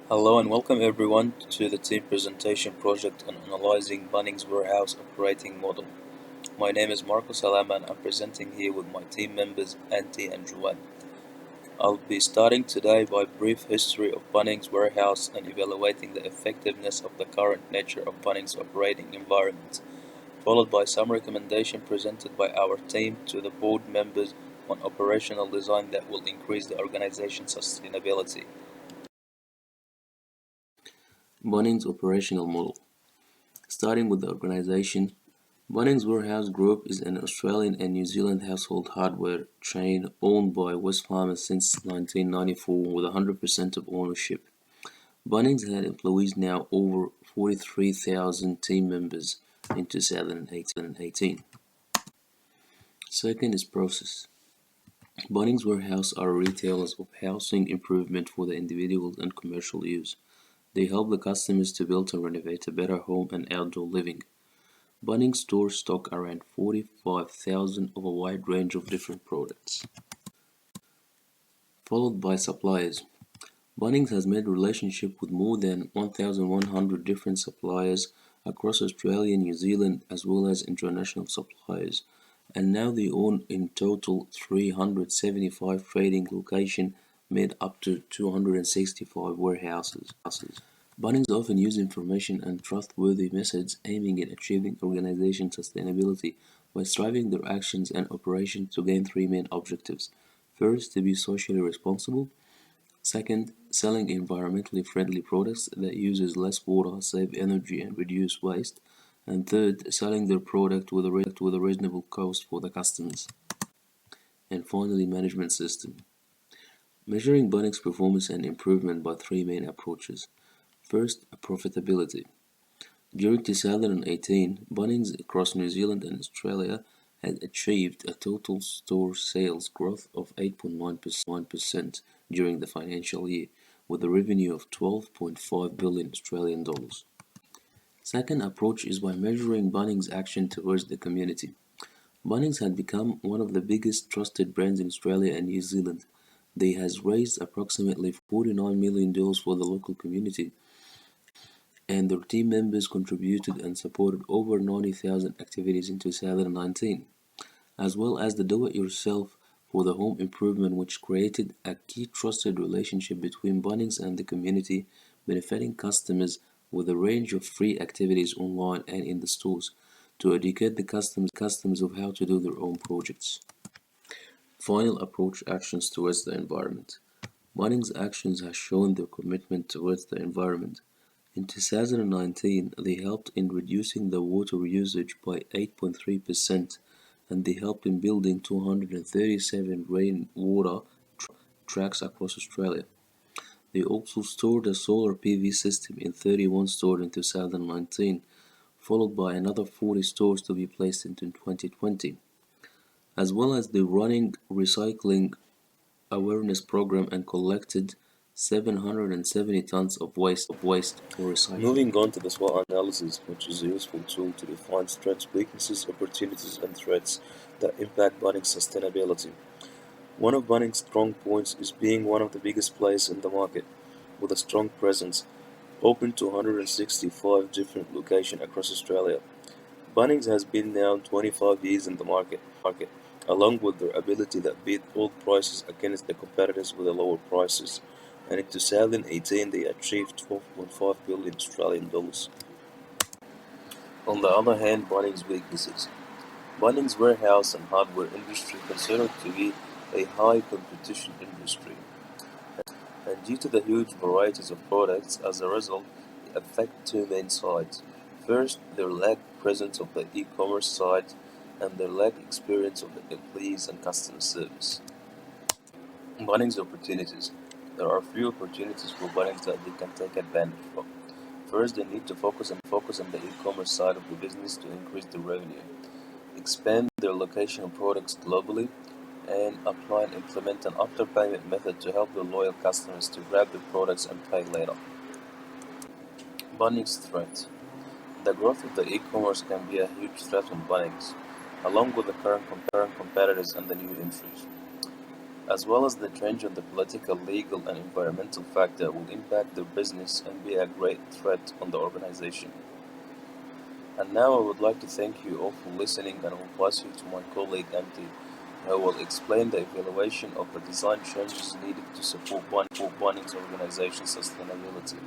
Hello and welcome everyone to the team presentation project on analyzing Bunnings warehouse operating model. My name is Marco Salama and I'm presenting here with my team members Antti and Joanne. I'll be starting today by a brief history of Bunnings warehouse and evaluating the effectiveness of the current nature of Bunnings operating environment, followed by some recommendation presented by our team to the board members on operational design that will increase the organization's sustainability. Bunnings operational model. Starting with the organization, Bunnings Warehouse Group is an Australian and New Zealand household hardware chain owned by Wesfarmers since 1994 with 100% of ownership. Bunnings had employees now over 43,000 team members in 2018. Second is process. Bunnings Warehouse are retailers of housing improvement for the individual and commercial use. They help the customers to build and renovate a better home and outdoor living. Bunnings stores stock around 45,000 of a wide range of different products. Followed by suppliers. Bunnings has made relationship with more than 1,100 different suppliers across Australia, New Zealand, as well as international suppliers, and now they own in total 375 trading locations made up to 265 warehouses. Bunnings often use information and trustworthy methods aiming at achieving organization sustainability by striving their actions and operations to gain three main objectives. First, to be socially responsible. Second, selling environmentally friendly products that uses less water, save energy and reduce waste. And third, selling their product with a reasonable cost for the customers. And finally, management system. Measuring Bunnings performance and improvement by three main approaches. First, profitability. During 2018, Bunnings across New Zealand and Australia had achieved a total store sales growth of 8.9% during the financial year, with a revenue of 12.5 billion Australian dollars. Second approach is by measuring Bunnings' action towards the community. Bunnings had become one of the biggest trusted brands in Australia and New Zealand. They has raised approximately $49 million for the local community, and their team members contributed and supported over 90,000 activities in 2019, as well as the do-it-yourself for the home improvement, which created a key trusted relationship between Bunnings and the community, benefiting customers with a range of free activities online and in the stores to educate the customers of how to do their own projects. Final approach actions towards the environment. Bunnings actions has shown their commitment towards the environment. In 2019, they helped in reducing the water usage by 8.3%, and they helped in building 237 rainwater tracks across Australia. They also stored a solar PV system in 31 stores in 2019, followed by another 40 stores to be placed into 2020, as well as the running recycling awareness program and collected 770 tons of waste for recycling. Moving on to the SWOT analysis, which is a useful tool to define strengths, weaknesses, opportunities, and threats that impact Bunnings' sustainability. One of Bunnings' strong points is being one of the biggest players in the market, with a strong presence, open to 165 different locations across Australia. Bunnings has been now 25 years in the market, along with their ability that beat all prices against the competitors with the lower prices, and in 2018 they achieved 12.5 billion Australian dollars. On the other hand, Bunnings' weaknesses. Bunnings warehouse and hardware industry considered to be a high competition industry, and due to the huge varieties of products, as a result, they affect two main sides. First, their lack presence of the e-commerce side and their lack experience of the employees and customer service. Bunnings opportunities. There are few opportunities for Bunnings that they can take advantage of. First, they need to focus on the e-commerce side of the business to increase the revenue, expand their location of products globally, and apply and implement an after-payment method to help their loyal customers to grab the products and pay later. Bunnings threat. The growth of the e-commerce can be a huge threat on Bunnings, along with the current competitors and the new entries. as well as the change in the political, legal, and environmental factor will impact their business and be a great threat on the organization. And now I would like to thank you all for listening, and I will pass you to my colleague Andy, who will explain the evaluation of the design changes needed to support Bunnings organization sustainability.